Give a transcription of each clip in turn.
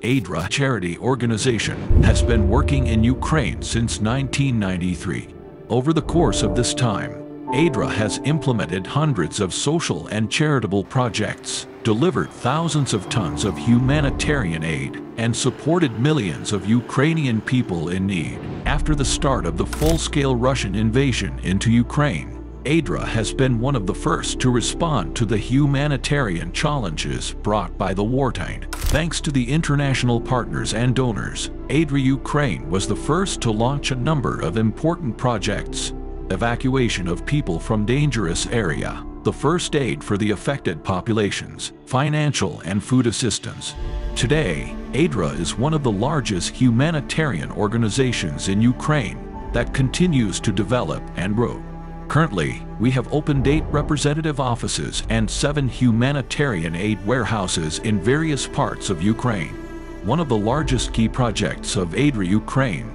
ADRA charity organization, has been working in Ukraine since 1993. Over the course of this time, ADRA has implemented hundreds of social and charitable projects, delivered thousands of tons of humanitarian aid, and supported millions of Ukrainian people in need. After the start of the full-scale Russian invasion into Ukraine, ADRA has been one of the first to respond to the humanitarian challenges brought by the wartime. Thanks to the international partners and donors, ADRA Ukraine was the first to launch a number of important projects: evacuation of people from dangerous area, the first aid for the affected populations, financial and food assistance. Today, ADRA is one of the largest humanitarian organizations in Ukraine that continues to develop and grow. Currently, we have opened 8 representative offices and 7 humanitarian aid warehouses in various parts of Ukraine. One of the largest key projects of ADRA Ukraine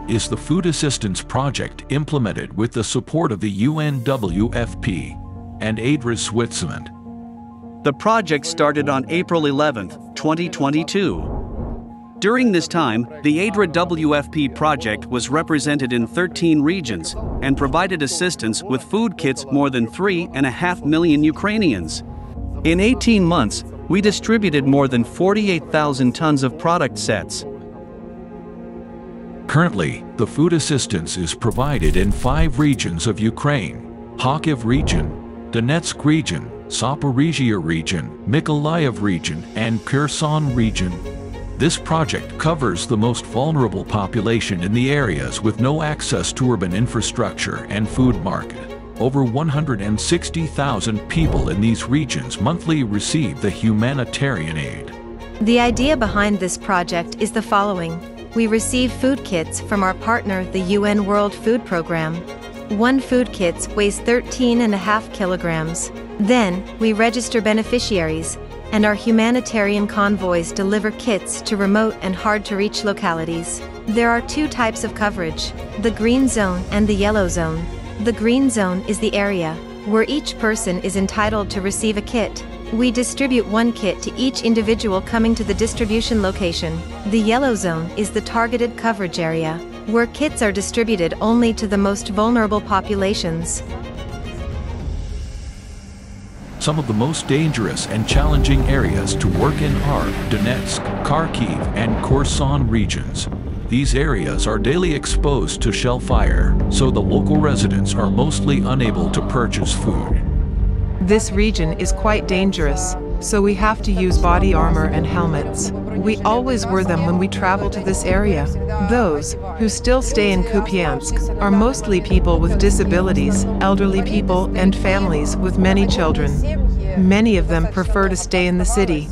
is the Food Assistance Project, implemented with the support of the UN WFP and ADRA Switzerland. The project started on April 11, 2022. During this time, the ADRA WFP project was represented in 13 regions and provided assistance with food kits more than 3.5 million Ukrainians. In 18 months, we distributed more than 48,000 tons of product sets. Currently, the food assistance is provided in 5 regions of Ukraine: Kharkiv region, Donetsk region, Zaporizhia region, Mykolaiv region, and Kherson region. This project covers the most vulnerable population in the areas with no access to urban infrastructure and food market. Over 160,000 people in these regions monthly receive the humanitarian aid. The idea behind this project is the following. We receive food kits from our partner, the UN World Food Program. One food kit weighs 13.5 kilograms. Then, we register beneficiaries, and our humanitarian convoys deliver kits to remote and hard-to-reach localities. There are 2 types of coverage: the green zone and the yellow zone. The green zone is the area where each person is entitled to receive a kit. We distribute 1 kit to each individual coming to the distribution location. The yellow zone is the targeted coverage area, where kits are distributed only to the most vulnerable populations. Some of the most dangerous and challenging areas to work in are Donetsk, Kharkiv, and Kherson regions. These areas are daily exposed to shell fire, so the local residents are mostly unable to purchase food. This region is quite dangerous, so we have to use body armor and helmets. We always wear them when we travel to this area. Those who still stay in Kupiansk are mostly people with disabilities, elderly people, and families with many children. Many of them prefer to stay in the city.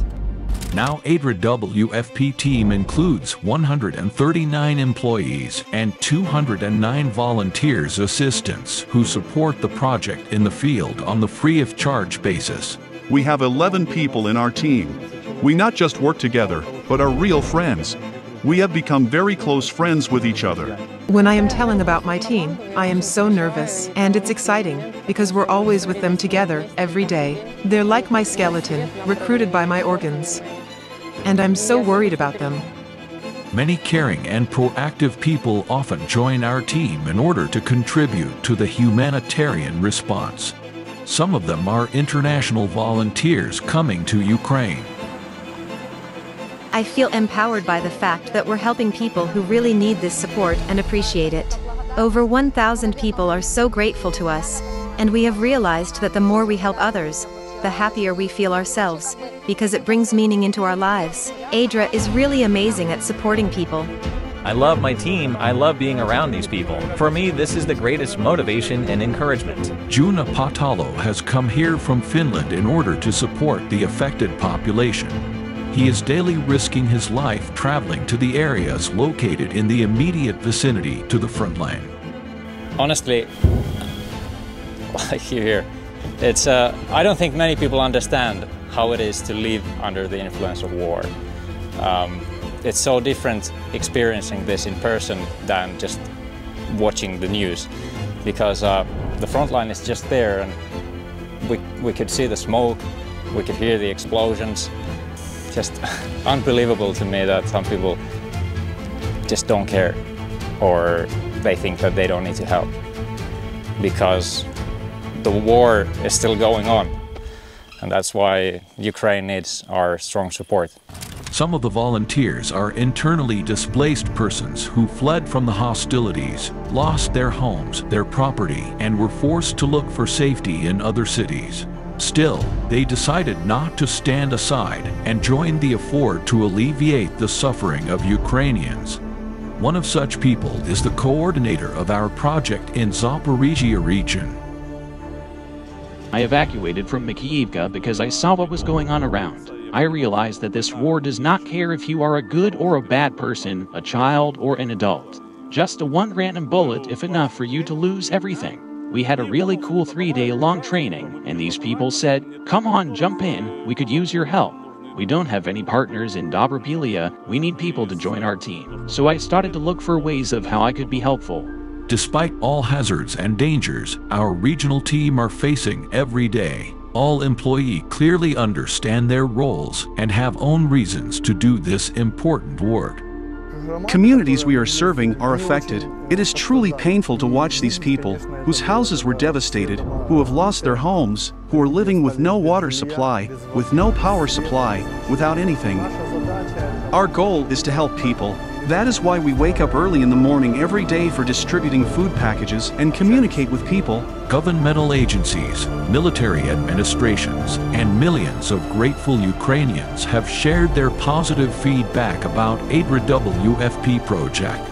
Now ADRA WFP team includes 139 employees and 209 volunteers assistants who support the project in the field on the free-of-charge basis. We have 11 people in our team. We not just work together, but are real friends. We have become very close friends with each other. When I am telling about my team, I am so nervous, and it's exciting, because we're always with them together, every day. They're like my skeleton, recruited by my organs. And I'm so worried about them. Many caring and proactive people often join our team in order to contribute to the humanitarian response. Some of them are international volunteers coming to Ukraine. I feel empowered by the fact that we're helping people who really need this support and appreciate it. Over 1,000 people are so grateful to us, and we have realized that the more we help others, the happier we feel ourselves, because it brings meaning into our lives. ADRA is really amazing at supporting people. I love my team. I love being around these people. For me, this is the greatest motivation and encouragement. Juna Patalo has come here from Finland in order to support the affected population. He is daily risking his life traveling to the areas located in the immediate vicinity to the front line. Honestly, like you hear, it's I don't think many people understand how it is to live under the influence of war. It's so different experiencing this in person than just watching the news, because the front line is just there, and we could see the smoke, we could hear the explosions. just unbelievable to me that some people just don't care, or they think that they don't need to help because the war is still going on, and that's why Ukraine needs our strong support. Some of the volunteers are internally displaced persons who fled from the hostilities, lost their homes, their property, and were forced to look for safety in other cities. Still, they decided not to stand aside and joined the effort to alleviate the suffering of Ukrainians. One of such people is the coordinator of our project in Zaporizhia region. I evacuated from Mykolaiv because I saw what was going on around. I realized that this war does not care if you are a good or a bad person, a child or an adult. Just a one random bullet if enough for you to lose everything. We had a really cool 3-day-long training, and these people said, "Come on, jump in, we could use your help. We don't have any partners in Dobropilia, we need people to join our team." So I started to look for ways of how I could be helpful. Despite all hazards and dangers our regional team are facing every day, all employees clearly understand their roles and have own reasons to do this important work. Communities we are serving are affected. It is truly painful to watch these people, whose houses were devastated, who have lost their homes, who are living with no water supply, with no power supply, without anything. Our goal is to help people. That is why we wake up early in the morning every day for distributing food packages and communicate with people. Governmental agencies, military administrations, and millions of grateful Ukrainians have shared their positive feedback about ADRA WFP Projekt.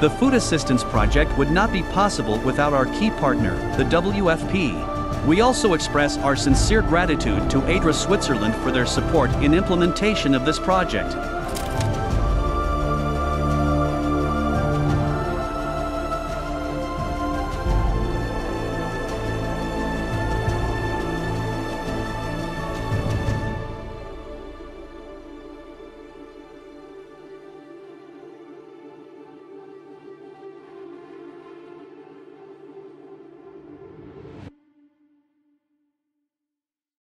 The food assistance project would not be possible without our key partner, the WFP. We also express our sincere gratitude to ADRA Switzerland for their support in implementation of this project.